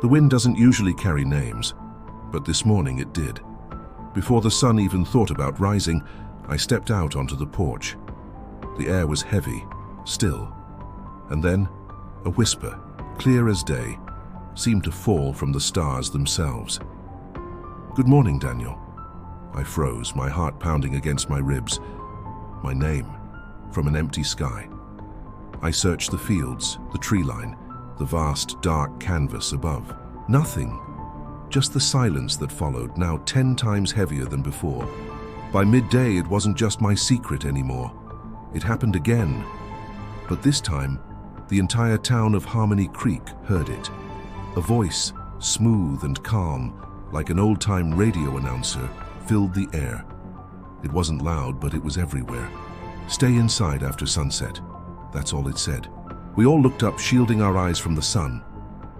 The wind doesn't usually carry names, but this morning it did. Before the sun even thought about rising, I stepped out onto the porch. The air was heavy, still, and then a whisper, clear as day, seemed to fall from the stars themselves. "Good morning, Daniel." I froze, my heart pounding against my ribs. My name, from an empty sky. I searched the fields, the tree line, the vast, dark canvas above. Nothing, just the silence that followed, now 10 times heavier than before. By midday, it wasn't just my secret anymore. It happened again, but this time, the entire town of Harmony Creek heard it. A voice, smooth and calm, like an old-time radio announcer, filled the air. It wasn't loud, but it was everywhere. "Stay inside after sunset." That's all it said. We all looked up, shielding our eyes from the sun.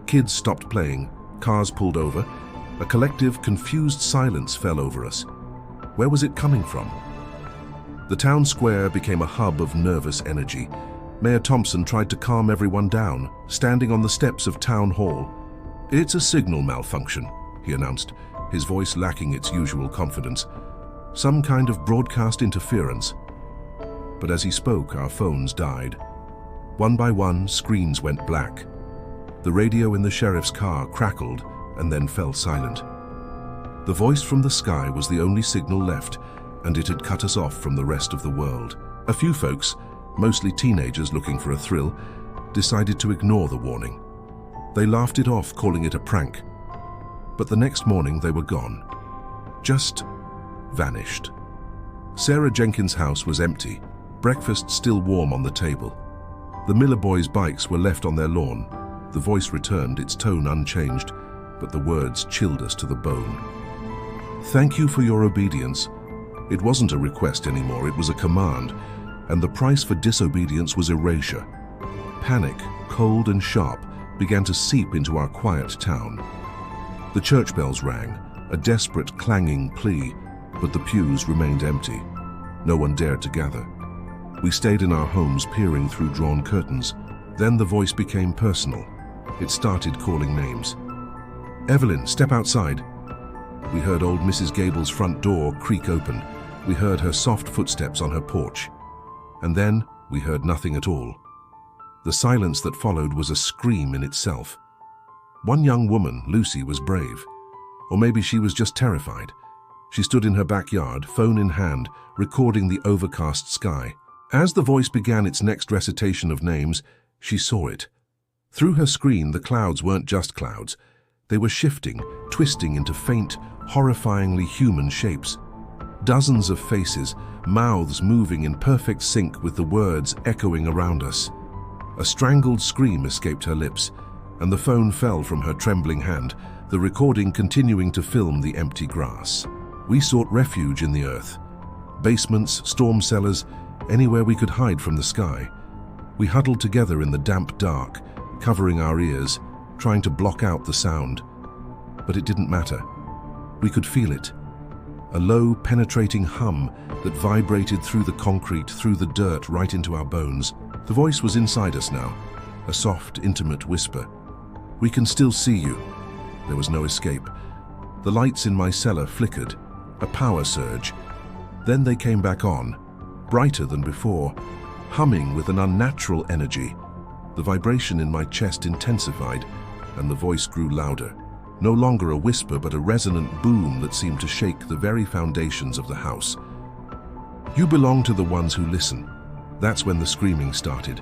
Kids stopped playing, cars pulled over. A collective, confused silence fell over us. Where was it coming from? The town square became a hub of nervous energy. Mayor Thompson tried to calm everyone down, standing on the steps of Town Hall. "It's a signal malfunction," he announced, his voice lacking its usual confidence. "Some kind of broadcast interference." But as he spoke, our phones died. One by one, screens went black. The radio in the sheriff's car crackled and then fell silent. The voice from the sky was the only signal left, and it had cut us off from the rest of the world. A few folks, mostly teenagers looking for a thrill, decided to ignore the warning. They laughed it off, calling it a prank. But the next morning they were gone. Just vanished. Sarah Jenkins' house was empty, breakfast still warm on the table. The Miller boys' bikes were left on their lawn. The voice returned, its tone unchanged, but the words chilled us to the bone. "Thank you for your obedience." It wasn't a request anymore, it was a command, and the price for disobedience was erasure. Panic, cold and sharp, began to seep into our quiet town. The church bells rang, a desperate clanging plea, but the pews remained empty. No one dared to gather. We stayed in our homes, peering through drawn curtains. Then the voice became personal. It started calling names. "Evelyn, step outside." We heard old Mrs. Gable's front door creak open. We heard her soft footsteps on her porch. And then we heard nothing at all. The silence that followed was a scream in itself. One young woman, Lucy, was brave. Or maybe she was just terrified. She stood in her backyard, phone in hand, recording the overcast sky. As the voice began its next recitation of names, she saw it. Through her screen, the clouds weren't just clouds. They were shifting, twisting into faint, horrifyingly human shapes. Dozens of faces, mouths moving in perfect sync with the words echoing around us. A strangled scream escaped her lips, and the phone fell from her trembling hand, the recording continuing to film the empty grass. We sought refuge in the earth. Basements, storm cellars, anywhere we could hide from the sky. We huddled together in the damp dark, covering our ears, trying to block out the sound. But it didn't matter. We could feel it. A low, penetrating hum that vibrated through the concrete, through the dirt, right into our bones. The voice was inside us now, a soft, intimate whisper. "We can still see you." There was no escape. The lights in my cellar flickered, a power surge. Then they came back on, brighter than before, humming with an unnatural energy. The vibration in my chest intensified, and the voice grew louder. No longer a whisper, but a resonant boom that seemed to shake the very foundations of the house. "You belong to the ones who listen." That's when the screaming started.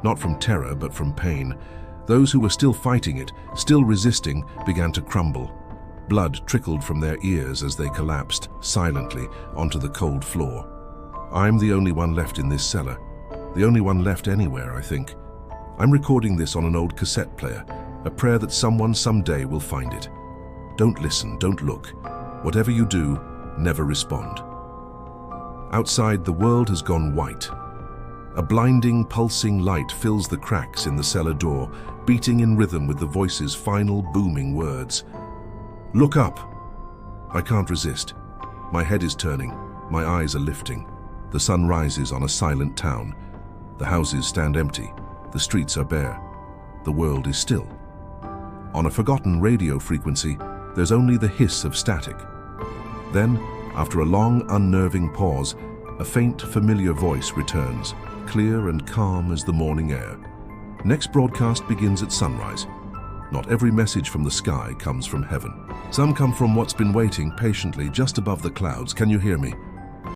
Not from terror, but from pain. Those who were still fighting it, still resisting, began to crumble. Blood trickled from their ears as they collapsed, silently, onto the cold floor. I'm the only one left in this cellar. The only one left anywhere, I think. I'm recording this on an old cassette player, a prayer that someone someday will find it. Don't listen, don't look. Whatever you do, never respond. Outside, the world has gone white. A blinding, pulsing light fills the cracks in the cellar door, beating in rhythm with the voice's final booming words. "Look up!" I can't resist. My head is turning, my eyes are lifting. The sun rises on a silent town. The houses stand empty, the streets are bare. The world is still. On a forgotten radio frequency, there's only the hiss of static. Then, after a long, unnerving pause, a faint, familiar voice returns, clear and calm as the morning air. Next broadcast begins at sunrise. Not every message from the sky comes from heaven. Some come from what's been waiting patiently just above the clouds. Can you hear me?